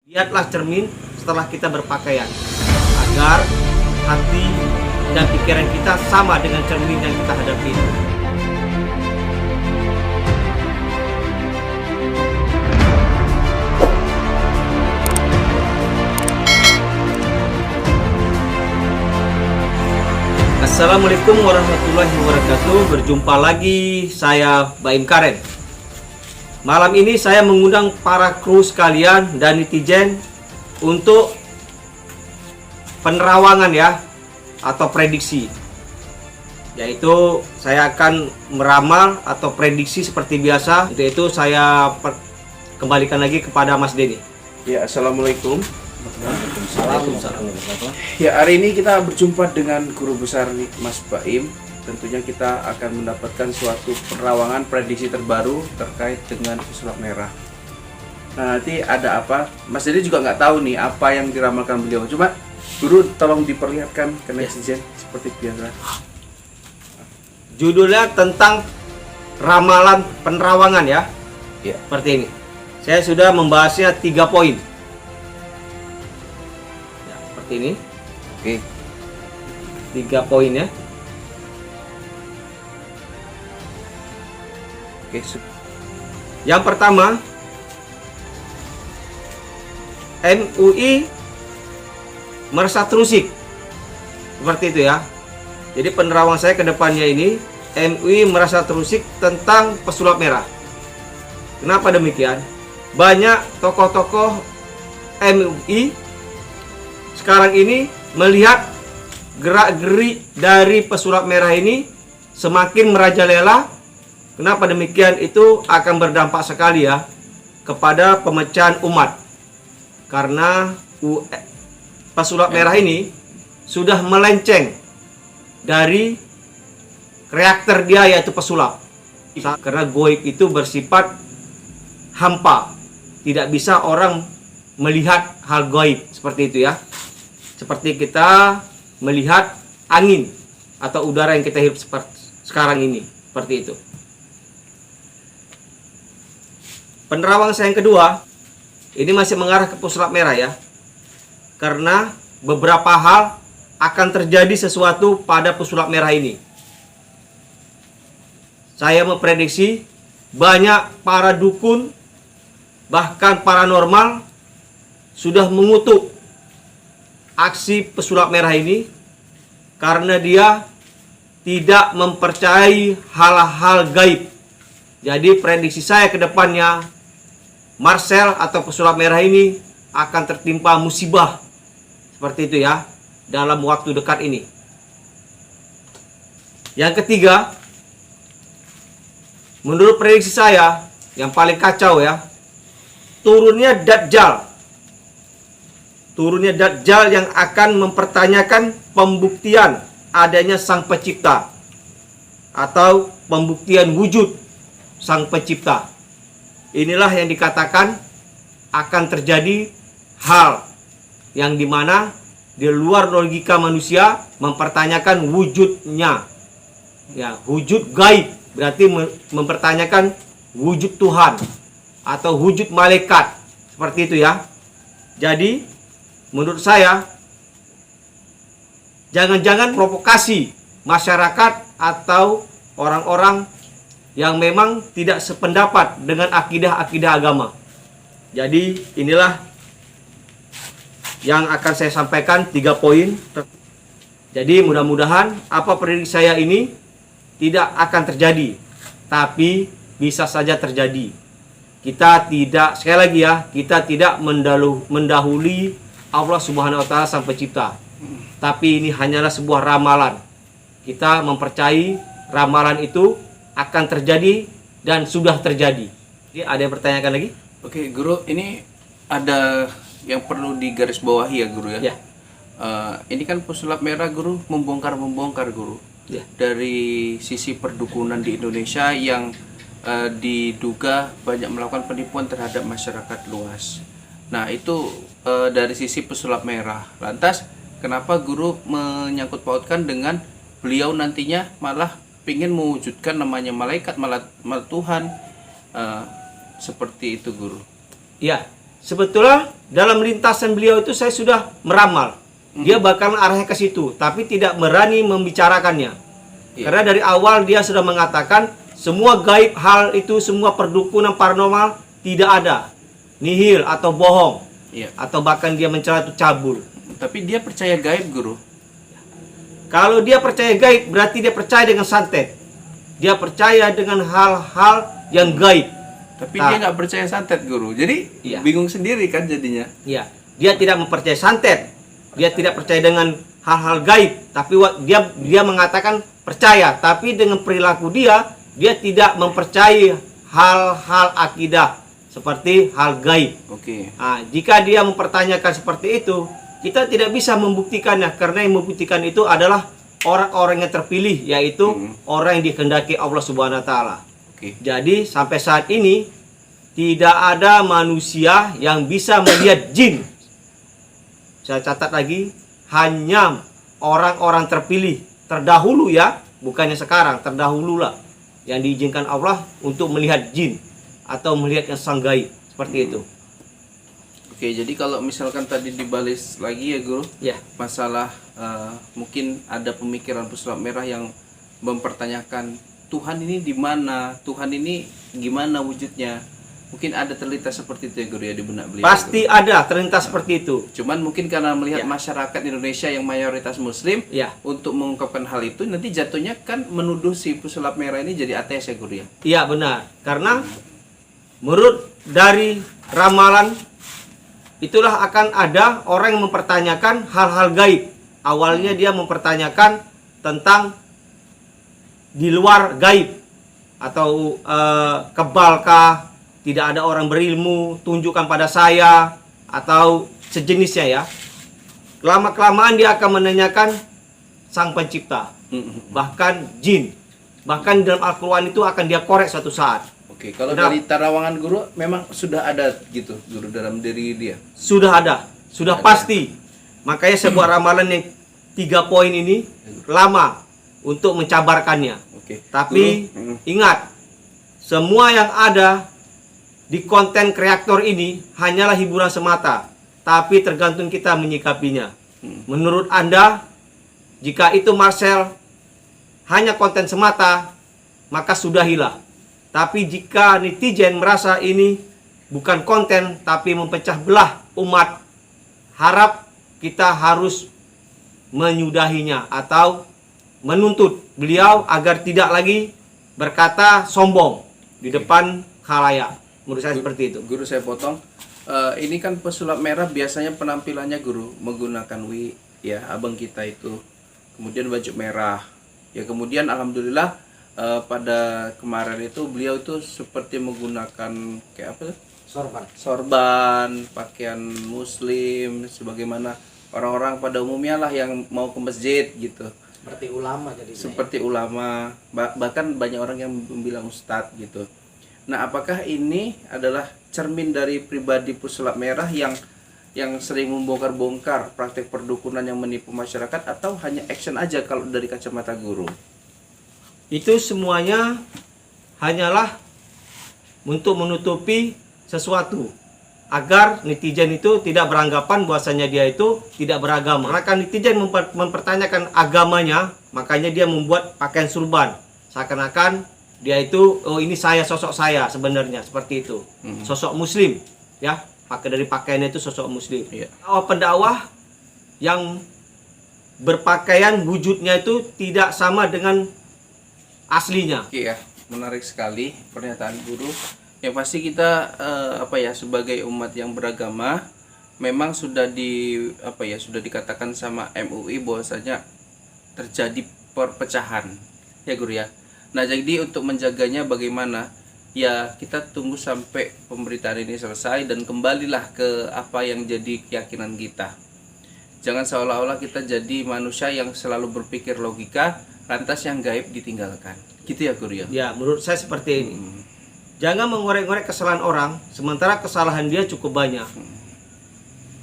Lihatlah cermin setelah kita berpakaian, agar hati dan pikiran kita sama dengan cermin yang kita hadapi. Assalamualaikum warahmatullahi wabarakatuh. Berjumpa lagi saya Baim Karen. Malam ini saya mengundang para kru sekalian dan netizen untuk penerawangan ya, atau prediksi. Yaitu saya akan meramal atau prediksi seperti biasa. Untuk itu saya kembalikan lagi kepada Mas Denny. Ya, assalamualaikum. Waalaikumsalam. Ya, hari ini kita berjumpa dengan guru besar Mas Baim. Tentunya kita akan mendapatkan suatu perawangan prediksi terbaru terkait dengan pesulap merah. Nah, nanti ada apa? Mas Dedi juga nggak tahu nih apa yang diramalkan beliau. Cuma guru tolong diperlihatkan ke netizen seperti biasa. Judulnya tentang ramalan penerawangan ya. Ya. Seperti ini. Saya sudah membahasnya 3 poin. Ya, seperti ini. Oke. 3 poin ya. Oke. Yang pertama, MUI merasa terusik. Seperti itu ya. Jadi penerawang saya ke depannya ini, MUI merasa terusik tentang pesulap merah. Kenapa demikian? Banyak tokoh-tokoh MUI sekarang ini melihat gerak-gerik dari pesulap merah ini semakin merajalela. Kenapa demikian? Itu akan berdampak sekali ya kepada pemecahan umat. Karena pesulap merah ini sudah melenceng dari karakter dia, yaitu pesulap. Karena goib itu bersifat hampa. Tidak bisa orang melihat hal goib seperti itu ya. Seperti kita melihat angin atau udara yang kita hirup sekarang ini. Seperti itu. Penerawang saya yang kedua, ini masih mengarah ke pesulap merah ya. Karena beberapa hal akan terjadi sesuatu pada pesulap merah ini. Saya memprediksi banyak para dukun, bahkan paranormal, sudah mengutuk aksi pesulap merah ini karena dia tidak mempercayai hal-hal gaib. Jadi prediksi saya ke depannya, Marcel atau pesulap merah ini akan tertimpa musibah seperti itu ya dalam waktu dekat ini. Yang ketiga, menurut prediksi saya yang paling kacau ya, turunnya Dajjal. Turunnya Dajjal yang akan mempertanyakan pembuktian adanya Sang Pencipta atau pembuktian wujud Sang Pencipta. Inilah yang dikatakan akan terjadi hal yang dimana di luar logika manusia mempertanyakan wujudnya. Ya, wujud gaib berarti mempertanyakan wujud Tuhan atau wujud malaikat. Seperti itu ya. Jadi menurut saya jangan-jangan provokasi masyarakat atau orang-orang yang memang tidak sependapat dengan akidah-akidah agama. Jadi inilah yang akan saya sampaikan 3 poin. Jadi mudah-mudahan apa prediksi saya ini tidak akan terjadi, tapi bisa saja terjadi. Kita tidak, sekali lagi ya, kita tidak mendahului Allah Subhanahu wa taala Sang Pencipta. Tapi ini hanyalah sebuah ramalan. Kita mempercayai ramalan itu akan terjadi dan sudah terjadi. Jadi ada yang pertanyakan lagi? Oke, guru, ini ada yang perlu digarisbawahi ya, guru ya. Ya. Ini kan pesulap merah, guru, membongkar guru. Ya. Dari sisi perdukunan di Indonesia yang diduga banyak melakukan penipuan terhadap masyarakat luas. Nah, itu dari sisi pesulap merah. Lantas, kenapa guru menyangkut pautkan dengan beliau nantinya malah ingin mewujudkan namanya malaikat, malah Tuhan, seperti itu, guru? Ya, sebetulnya dalam lintasan beliau itu saya sudah meramal. Dia bakal arahnya ke situ, tapi tidak berani membicarakannya. Iya. Karena dari awal dia sudah mengatakan semua gaib hal itu, semua perdukunan paranormal tidak ada. Nihil atau bohong. Iya. Atau bahkan dia mencela itu cabul. Tapi dia percaya gaib, Guru. Kalau dia percaya gaib, berarti dia percaya dengan santet. Dia percaya dengan hal-hal yang gaib. Tapi Nah. dia nggak percaya santet, Guru. Jadi Iya. bingung sendiri kan jadinya. Ya, dia tidak mempercayai santet. Dia tidak percaya dengan hal-hal gaib, tapi dia mengatakan percaya, tapi dengan perilaku dia tidak mempercayai hal-hal akidah seperti hal gaib. Oke. Nah, jika dia mempertanyakan seperti itu, kita tidak bisa membuktikannya, karena yang membuktikan itu adalah orang-orang yang terpilih, yaitu orang yang dikehendaki Allah Subhanahu wa taala. Oke. Jadi sampai saat ini tidak ada manusia yang bisa melihat jin. Saya catat lagi, hanya orang-orang terpilih terdahulu ya, bukannya sekarang, terdahulu lah yang diizinkan Allah untuk melihat jin atau melihat yang sang gaib seperti itu. Oke, jadi kalau misalkan tadi dibalis lagi ya, Guru, Ya, masalah mungkin ada pemikiran pesulap merah yang mempertanyakan Tuhan ini di mana, Tuhan ini gimana wujudnya. Mungkin ada terlintas seperti itu ya, Guru, ya, di benak beliau. pasti ada terlintas seperti itu. Cuman mungkin karena melihat Ya. masyarakat Indonesia yang mayoritas Muslim, Ya, untuk mengungkapkan hal itu nanti jatuhnya kan menuduh si pesulap merah ini jadi ateis ya, Guru, ya. iya benar. Karena menurut dari ramalan itulah akan ada orang yang mempertanyakan hal-hal gaib. Awalnya dia mempertanyakan tentang di luar gaib atau kebalkah, tidak ada orang berilmu, tunjukkan pada saya atau sejenisnya ya. Lama-kelamaan dia akan menanyakan sang pencipta, bahkan jin. Bahkan dalam Al-Quran itu akan dia korek suatu saat. Oke, kalau Kenapa? dari tarawangan Guru memang sudah ada gitu, Guru, dalam diri dia. Sudah ada, sudah Ada. pasti. Makanya sebuah ramalan yang 3 poin ini lama untuk mencabarkannya. Oke. Tapi Guru, ingat, semua yang ada di konten kreator ini hanyalah hiburan semata, tapi tergantung kita menyikapinya. Menurut Anda, jika itu Marcel hanya konten semata, maka sudahilah. Tapi jika netizen merasa ini bukan konten, tapi mempecah belah umat, harap kita harus menyudahinya atau menuntut beliau agar tidak lagi berkata sombong di depan khalayak. Menurut saya seperti itu. Guru, saya potong. Ini kan pesulap merah biasanya penampilannya, Guru, menggunakan ya, abang kita itu. Kemudian baju merah. Ya, kemudian alhamdulillah pada kemarin itu beliau itu seperti menggunakan kayak apa tuh? Sorban, pakaian muslim, sebagaimana orang-orang pada umumnya lah yang mau ke masjid gitu. Seperti ulama jadi Seperti ulama, bahkan banyak orang yang bilang ustadz gitu. Nah, apakah ini adalah cermin dari pribadi pesulap merah yang sering membongkar-bongkar praktek perdukunan yang menipu masyarakat, atau hanya action aja kalau dari kacamata Guru? Itu semuanya hanyalah untuk menutupi sesuatu agar netizen itu tidak beranggapan bahwasanya dia itu tidak beragama. Karena kan netizen mempertanyakan agamanya, makanya dia membuat pakaian surban. Seakan-akan dia itu, oh ini saya, sosok saya sebenarnya, seperti itu. Sosok muslim, ya. Pakai dari pakaiannya itu sosok muslim. Iya. Pendakwah yang berpakaian wujudnya itu tidak sama dengan aslinya. Oke ya, menarik sekali pernyataan Guru. Yang pasti kita sebagai umat yang beragama memang sudah sudah dikatakan sama MUI bahwasanya terjadi perpecahan ya, Guru ya. Nah, jadi untuk menjaganya bagaimana? Ya, kita tunggu sampai pemberitaan ini selesai dan kembalilah ke apa yang jadi keyakinan kita. Jangan seolah-olah kita jadi manusia yang selalu berpikir logika, lantas yang gaib ditinggalkan. Gitu ya, Guru ya? Ya, menurut saya seperti ini. Jangan mengorek-ngorek kesalahan orang, sementara kesalahan dia cukup banyak.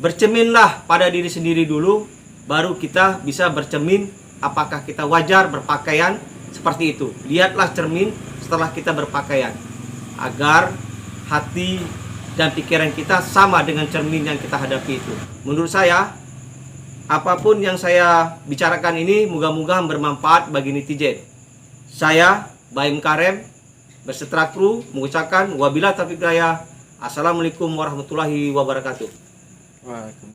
Bercerminlah pada diri sendiri dulu, baru kita bisa bercermin apakah kita wajar berpakaian seperti itu. Lihatlah cermin setelah kita berpakaian, agar hati dan pikiran kita sama dengan cermin yang kita hadapi itu. Menurut saya, apapun yang saya bicarakan ini moga-moga bermanfaat bagi netizen. Saya, Baim Karem, berserta kru mengucapkan wabillahi taufiq hidayah. Assalamualaikum warahmatullahi wabarakatuh. Waalaikumsalam.